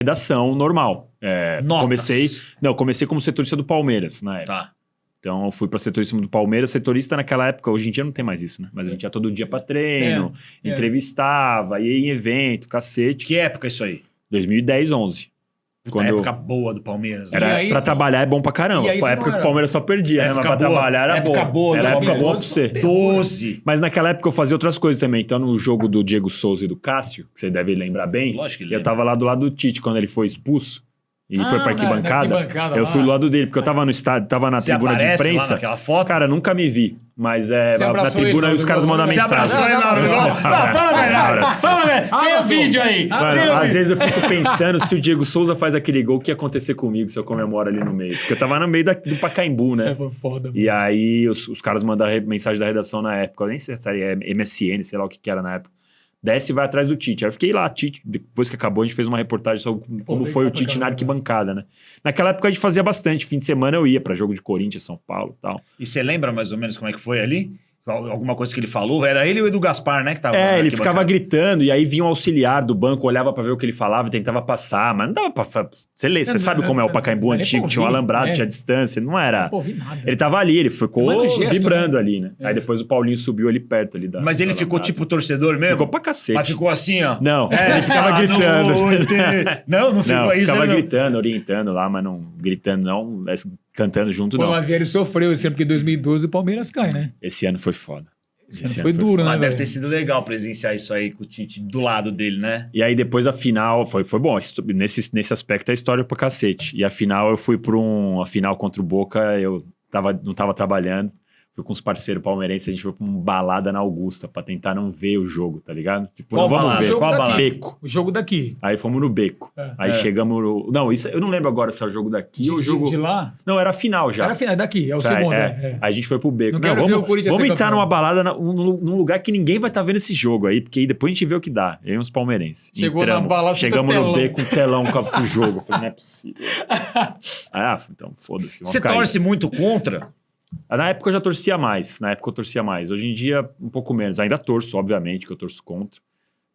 redação normal. Notas. Comecei como setorista do Palmeiras na época. Tá. Então, eu fui para setorista do Palmeiras. Setorista naquela época, hoje em dia não tem mais isso, né? Mas a gente ia todo dia para treino, entrevistava, ia em evento, cacete. Que época isso aí? 2010, 11. Puta, época boa do Palmeiras. Era, aí, pra trabalhar é bom pra caramba. E aí Pô, a época que o Palmeiras só perdia, né? Mas pra trabalhar era época boa. Era época boa 2012, pra você. 12. Mas naquela época eu fazia outras coisas também. Então, no jogo do Diego Souza e do Cássio, que você deve lembrar bem, Lógico que eu tava lá do lado do Tite quando ele foi expulso. E foi pra arquibancada. Eu fui do lado dele, porque eu tava no estádio, tava na Você tribuna de aparece imprensa. lá naquela foto? Cara, nunca me vi. Mas na tribuna ele, os caras mandam Você mensagem. abraçou ele na hora do gol? Não, fala melhor. Fala melhor. Tem o vídeo aí. Mano, às vezes eu fico pensando se o Diego Souza faz aquele gol, o que ia acontecer comigo se eu comemoro ali no meio? Porque eu tava no meio do Pacaembu, né? Foi foda. E aí os caras mandaram mensagem da redação na época. Eu nem sei se era MSN, sei lá o que era na época. Desce e vai atrás do Tite. Aí eu fiquei lá, Tite, depois que acabou, a gente fez uma reportagem sobre como foi o Tite na arquibancada, né? Naquela época a gente fazia bastante. Fim de semana eu ia pra jogo de Corinthians, São Paulo e tal. E você lembra mais ou menos como é que foi ali? Alguma coisa que ele falou? Era ele e o Edu Gaspar, né? Que tava ele ficava gritando, e aí vinha um auxiliar do banco, olhava pra ver o que ele falava e tentava passar, mas não dava pra... Você sabe como é o Pacaembu antigo, tinha um alambrado, tinha distância, não era... Não ouvi nada. Ele tava ali, ele ficou vibrando, né? Ali, né? É. Aí depois o Paulinho subiu ali perto ali da... Mas ele ficou tipo torcedor mesmo? Ficou pra cacete. Mas ficou assim, ó. Não, ele ficava gritando. Não ficou isso, ficava não. gritando, orientando lá, mas não gritando não, mas cantando junto não. O Lavieri sofreu esse ano, porque em 2012 o Palmeiras cai, né? Esse ano foi foda. Esse ano foi duro, né? Mas deve ter sido legal presenciar isso aí com o Tite do lado dele, né? E aí depois a final, foi bom, nesse aspecto é história pra cacete. E a final eu fui pra a final contra o Boca, eu não tava trabalhando, fui com os parceiros palmeirenses, a gente foi pra uma balada na Augusta pra tentar não ver o jogo, tá ligado? Tipo, Qual não vamos balada? ver. Qual balada? Beco. O jogo daqui. Aí fomos no Beco. Aí chegamos no... Não, isso eu não lembro agora se é o jogo daqui ou o jogo... De lá? Não, era a final já. Era a final, daqui, é o segundo. Aí a gente foi pro Beco. Não quero ver o Corinthians vamos ser entrar campeão. numa balada num lugar que ninguém vai estar vendo esse jogo aí, porque aí depois a gente vê o que dá. Eu e os palmeirenses. Chegou na balada, chegamos telão. no Beco com telão com o jogo. Eu falei, não é possível. Então foda-se. Você torce muito contra? Na época eu já torcia mais. Hoje em dia, um pouco menos. Ainda torço, obviamente, que eu torço contra.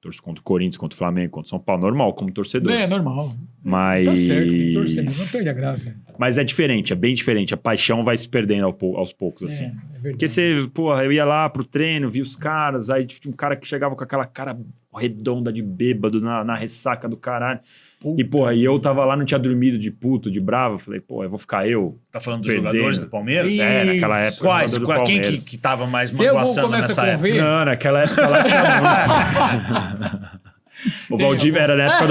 Torço contra o Corinthians, contra o Flamengo, contra o São Paulo. Normal, como torcedor. É, normal. Mas... Tá certo, tem que torcer, mas não perde a graça. Mas é diferente, é bem diferente. A paixão vai se perdendo aos poucos, assim. É verdade. Porque eu ia lá pro treino, via os caras, aí tinha um cara que chegava com aquela cara redonda de bêbado na ressaca do caralho. E eu tava lá, não tinha dormido de puto, de bravo. Falei, eu vou ficar Tá falando dos perdendo. jogadores do Palmeiras? Naquela época. Quais? jogador do Quem Palmeiras. que tava mais Tem algum magoaçando começa nessa com época? V? Não, naquela época lá tinha muito. O Valdívia era na época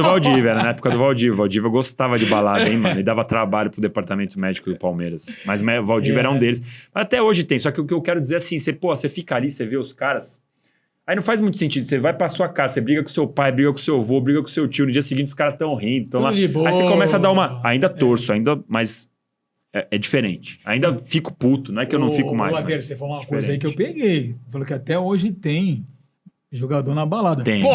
do Valdívia. O Valdívia gostava de balada, hein, mano? E dava trabalho pro departamento médico do Palmeiras. Mas o Valdívia era um deles. Mas até hoje tem. Só que o que eu quero dizer é assim, você fica ali, você vê os caras. Aí não faz muito sentido. Você vai pra sua casa, você briga com seu pai, briga com seu avô, briga com seu tio. No dia seguinte os caras tão rindo, tão lá. Aí você começa a dar uma... Ainda torço, mas... É diferente. Ainda fico puto, não é que eu não fico mais. Lavieri, você falou uma coisa aí que eu peguei. Falou que até hoje tem jogador na balada. Tem. Pô,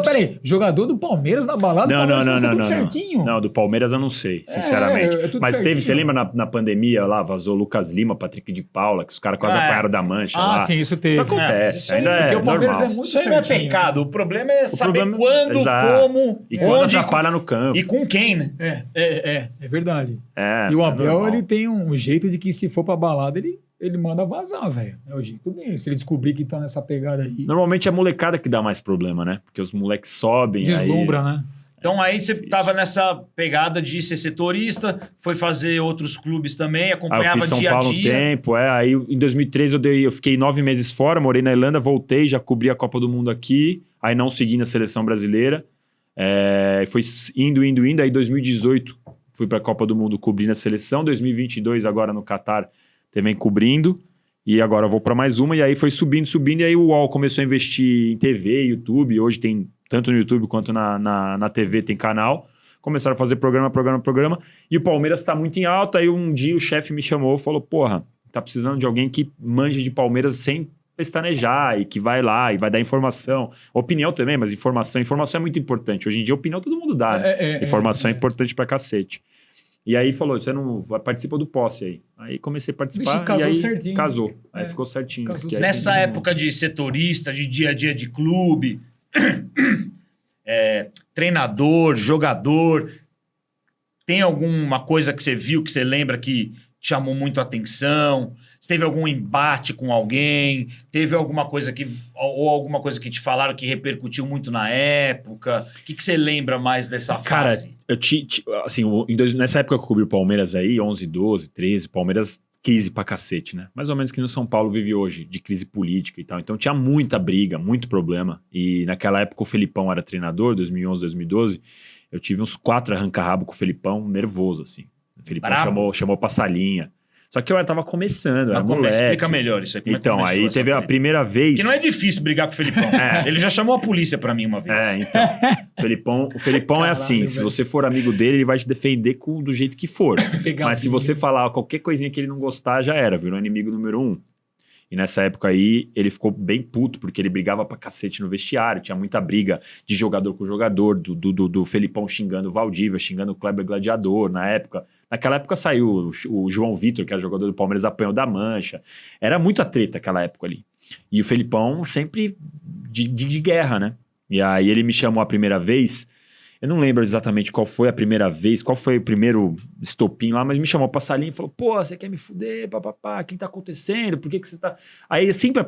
Peraí, jogador do Palmeiras na balada? Não. Certinho. Não, do Palmeiras eu não sei, sinceramente. É tudo mas certinho. você lembra na pandemia lá, vazou Lucas Lima, Patrick de Paula, que os caras quase apanharam da mancha lá. Sim, isso teve. Isso acontece, isso aí, ainda porque é o Palmeiras normal. é muito Isso aí não é certinho. pecado. O problema é saber problema- quando, Exato. como, E quando onde atrapalha no campo. e com quem, né? É verdade. É, E o é Abel, normal. ele tem um jeito de que se for pra balada, ele manda vazar, velho. É o jeito dele. Se ele descobrir que tá nessa pegada aí, Normalmente é a molecada que dá mais problema, né? Porque os moleques sobem. deslumbra, aí... né? Então aí você tava nessa pegada de ser setorista, foi fazer outros clubes também, Aí eu acompanhava fiz São dia a Paulo um dia. tempo, aí em 2013 eu fiquei 9 meses fora, morei na Irlanda, voltei, já cobri a Copa do Mundo aqui, aí não segui na seleção brasileira, foi indo, aí 2018 fui pra Copa do Mundo cobrindo a seleção, 2022 agora no Catar também cobrindo, e agora eu vou pra mais uma, e aí foi subindo, e aí o UOL começou a investir em TV, YouTube, hoje tem, tanto no YouTube quanto na TV tem canal, começaram a fazer programa, e o Palmeiras tá muito em alta, aí um dia o chefe me chamou e falou, porra, tá precisando de alguém que manje de Palmeiras sem pestanejar, e que vai lá e vai dar informação, opinião também, mas informação é muito importante, hoje em dia opinião todo mundo dá, né? Informação é importante pra cacete. E aí falou, você não participa do posse aí. Aí comecei a participar. Vixe, casou e aí certinho. casou. Aí ficou certinho. Casou Porque aí Nessa tem- época de setorista, de dia a dia de clube, treinador, jogador, tem alguma coisa que você viu, que você lembra que te chamou muito a atenção? Você teve algum embate com alguém? Teve alguma coisa ou alguma coisa que te falaram que repercutiu muito na época? O que você lembra mais dessa fase? Cara, assim, nessa época que eu cobri o Palmeiras aí, 11, 12, 13, Palmeiras crise pra cacete, né? Mais ou menos que no São Paulo vive hoje, de crise política e tal. Então tinha muita briga, muito problema. E naquela época o Felipão era treinador, 2011, 2012. Eu tive uns 4 arranca-rabo com o Felipão, nervoso, assim. O Felipão chamou pra salinha. Só que eu tava começando, era moleque. Explica melhor isso aí. Então, aí teve a primeira vez... Que não é difícil brigar com o Felipão. Ele já chamou a polícia pra mim uma vez. Então. O Felipão Caralho, é assim, velho. Se você for amigo dele, ele vai te defender do jeito que for. Mas se você falar qualquer coisinha que ele não gostar, já era, virou inimigo número 1. E nessa época aí, ele ficou bem puto, porque ele brigava pra cacete no vestiário, tinha muita briga de jogador com jogador, do Felipão xingando o Valdívia, xingando o Kleber Gladiador, na época. Naquela época saiu o João Vitor, que era jogador do Palmeiras, apanhou da Mancha. Era muita treta aquela época ali. E o Felipão sempre de guerra, né? E aí ele me chamou a primeira vez... Eu não lembro exatamente qual foi a primeira vez, qual foi o primeiro estopim lá, mas me chamou pra salinha e falou, pô, você quer me fuder, papapá, o que tá acontecendo, por que você tá... Aí sempre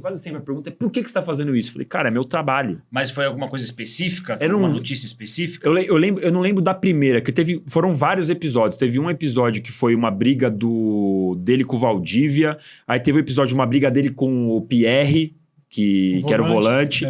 quase sempre a pergunta é, por que você tá fazendo isso? Eu falei, cara, é meu trabalho. Mas foi alguma coisa específica? Uma notícia específica? Eu não lembro da primeira, que foram vários episódios. Teve um episódio que foi uma briga dele com o Valdívia, aí teve um episódio de uma briga dele com o Pierre, que era o volante.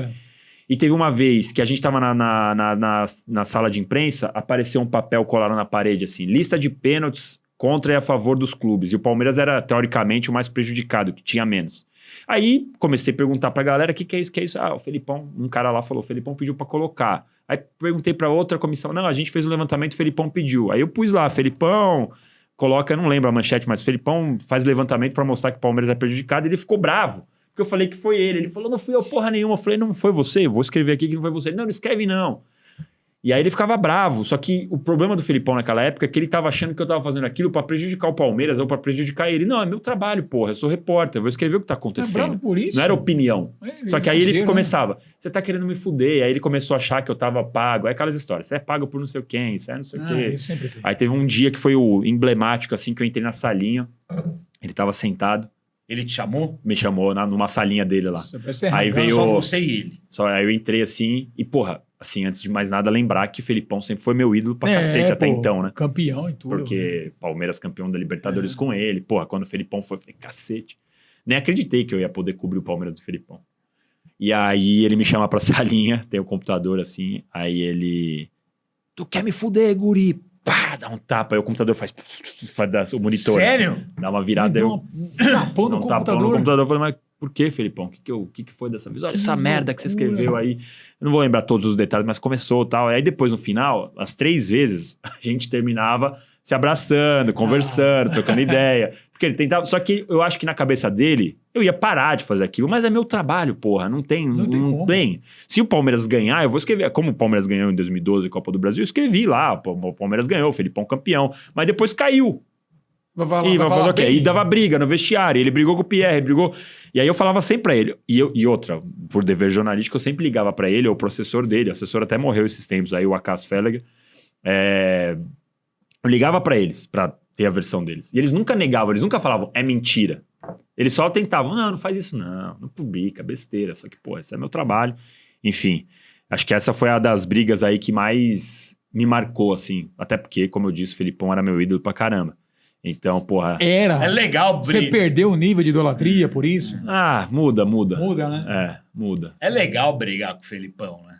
E teve uma vez que a gente tava na sala de imprensa, apareceu um papel colado na parede, assim, lista de pênaltis contra e a favor dos clubes. E o Palmeiras era, teoricamente, o mais prejudicado, que tinha menos. Aí, comecei a perguntar pra galera, o que é isso? Ah, o Felipão, um cara lá falou, o Felipão pediu pra colocar. Aí perguntei pra outra comissão, não, a gente fez um levantamento, o Felipão pediu. Aí eu pus lá, Felipão... Coloca, eu não lembro a manchete, mas o Felipão faz levantamento pra mostrar que o Palmeiras é prejudicado, e ele ficou bravo. Porque eu falei que foi ele. Ele falou, não fui eu porra nenhuma. Eu falei, não foi você. Eu vou escrever aqui que não foi você. Ele, não escreve não. E aí ele ficava bravo. Só que o problema do Felipão naquela época é que ele tava achando que eu tava fazendo aquilo pra prejudicar o Palmeiras ou pra prejudicar ele. Não, é meu trabalho, porra. Eu sou repórter. Eu vou escrever o que tá acontecendo. É bravo por isso? Não era opinião. Só que aí ele começava, você tá querendo me fuder. Aí ele começou a achar que eu tava pago. Aí aquelas histórias. Você é pago por não sei quem. Você é não sei o quê. Aí teve um dia que foi o emblemático, assim, que eu entrei na salinha. Ele tava sentado. Ele te chamou? Me chamou numa salinha dele lá. Aí veio... Só você e ele. Aí eu entrei assim e, porra, assim, antes de mais nada, lembrar que o Felipão sempre foi meu ídolo pra cacete até então, né? Campeão e tudo. Porque Palmeiras campeão da Libertadores com ele. Porra, quando o Felipão foi, eu falei, cacete. Nem acreditei que eu ia poder cobrir o Palmeiras do Felipão. E aí ele me chama pra salinha, tem o computador assim, aí ele... Tu quer me fuder, guri? Pá, dá um tapa, aí o computador faz o monitor. Sério? Assim, dá uma virada. Tapão no computador. Eu falei, mas por que, Felipão? O que foi dessa vez? Olha essa merda que você escreveu aí. Eu não vou lembrar todos os detalhes, mas começou e tal. Aí depois, no final, as 3 vezes, a gente terminava se abraçando, conversando, trocando ideia. Porque ele tentava... Só que eu acho que na cabeça dele, eu ia parar de fazer aquilo. Mas é meu trabalho, porra. Não tem como. Se o Palmeiras ganhar, eu vou escrever. Como o Palmeiras ganhou em 2012 a Copa do Brasil, eu escrevi lá. O Palmeiras ganhou, o Felipão campeão. Mas depois caiu. Vai falar o quê? E dava briga no vestiário. Ele brigou com o Pierre, brigou... E aí eu falava sempre pra ele. E outra, por dever jornalístico, eu sempre ligava pra ele, ou pro assessor dele. O assessor até morreu esses tempos aí, o Acas Felleger. Eu ligava pra eles, pra ter a versão deles. E eles nunca negavam, eles nunca falavam, é mentira. Eles só tentavam, não faz isso não publica, besteira. Só que, pô, esse é meu trabalho. Enfim, acho que essa foi a das brigas aí que mais me marcou, assim. Até porque, como eu disse, o Felipão era meu ídolo pra caramba. Então, porra... É legal brigar. Você perdeu o nível de idolatria por isso? Muda. Muda, né? Muda. É legal brigar com o Felipão, né?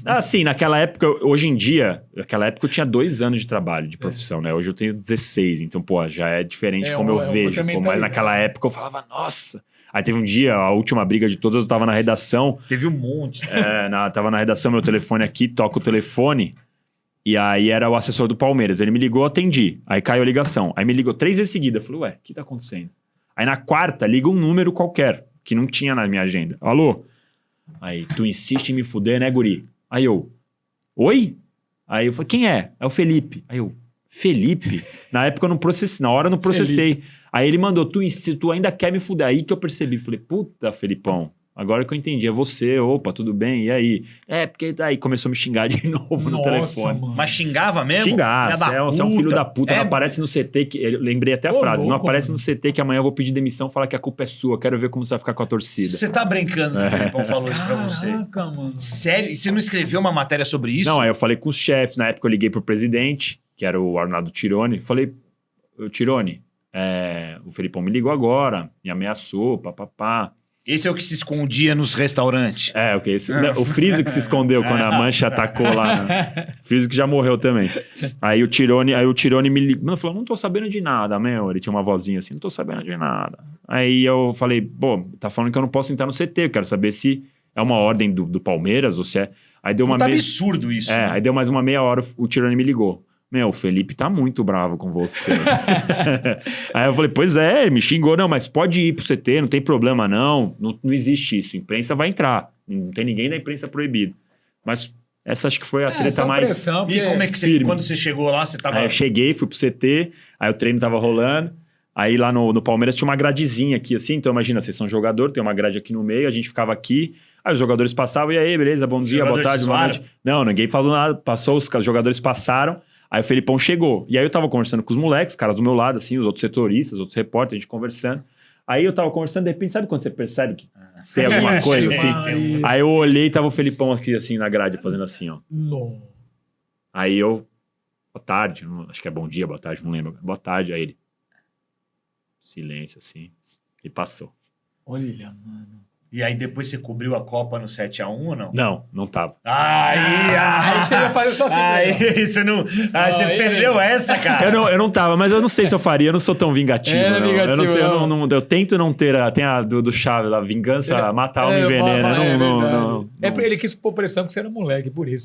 Assim, naquela época, hoje em dia, naquela época eu tinha 2 anos de trabalho, de profissão, né? Hoje eu tenho 16, então, pô, já é diferente como eu vejo. Mas naquela época eu falava, nossa... Aí teve um dia, a última briga de todas, eu tava na redação. Teve um monte. Tava na redação, meu telefone aqui, toca o telefone... E aí era o assessor do Palmeiras. Ele me ligou, atendi. Aí caiu a ligação. Aí me ligou 3 vezes seguidas. Eu falei, ué, o que tá acontecendo? Aí na 4ª, liga um número qualquer, que não tinha na minha agenda. Alô? Aí, tu insiste em me fuder, né, guri? Aí eu, oi? Aí eu falei, quem é? É o Felipe. Aí eu, Felipe? Na época eu não processei, na hora eu não processei. Felipe. Aí ele mandou, tu ainda quer me fuder? Aí que eu percebi. Falei, puta, Felipão. agora que eu entendi, é você, opa, tudo bem, e aí? Porque aí começou a me xingar de novo no telefone. Mano. Mas xingava mesmo? Xingar, você é um filho da puta, É, não aparece no CT, eu lembrei até a Ô, frase, não louco, aparece mano. no CT que amanhã eu vou pedir demissão, falar que a culpa é sua, quero ver como você vai ficar com a torcida. Você tá brincando que o Felipão falou isso pra você? Caraca, mano. Sério? E você não escreveu uma matéria sobre isso? Não, aí eu falei com os chefes, na época eu liguei pro presidente, que era o Arnaldo Tironi, falei, Tironi, o Felipão me ligou agora, me ameaçou, papapá. Esse é o que se escondia nos restaurantes. Ok. O Friso que se escondeu quando a Mancha atacou lá. Né? Friso que já morreu também. Aí o Tironi me ligou. Mano, falou, não tô sabendo de nada, meu. Ele tinha uma vozinha assim, não tô sabendo de nada. Aí eu falei, pô, tá falando que eu não posso entrar no CT. Eu quero saber se é uma ordem do Palmeiras ou se é... Aí deu uma Puta absurdo isso. Né? Aí deu mais uma meia hora, o Tironi me ligou. Meu, o Felipe tá muito bravo com você. Aí eu falei, pois é, ele me xingou. Não, mas pode ir pro CT, não tem problema não. Não existe isso. A imprensa vai entrar. Não tem ninguém da imprensa proibido. Mas essa acho que foi a treta mais... Pressão, E como é que você... firme. Quando você chegou lá, você tava... Aí eu cheguei, fui pro CT, aí o treino tava rolando. Aí lá no Palmeiras tinha uma gradezinha aqui, assim. Então imagina, vocês são jogador, tem uma grade aqui no meio, a gente ficava aqui. Aí os jogadores passavam, e aí, beleza, bom dia, boa tarde, boa noite. Não, ninguém falou nada. Passou, os jogadores passaram. Aí o Felipão chegou. E aí eu tava conversando com os moleques, caras do meu lado, assim, os outros setoristas, os outros repórteres, a gente conversando. Aí eu tava conversando, de repente, sabe quando você percebe que tem alguma coisa, assim? Aí eu olhei e tava o Felipão aqui, assim, na grade, fazendo assim, ó. Não. Aí eu... Boa tarde, acho que é bom dia, boa tarde, não lembro. Boa tarde, aí ele... Silêncio, assim. E passou. Olha, mano. E aí depois você cobriu a Copa no 7x1 ou não? Não tava. Aí você ia fazer só assim. Aí você não... Aí você perdeu essa, cara. Eu não tava, mas eu não sei se eu faria, eu não sou tão vingativo. É, não. vingativo, eu tento não ter... Tem a do Chave lá, vingança, matar alma envenena. Ele quis pôr pressão porque você era moleque, por isso.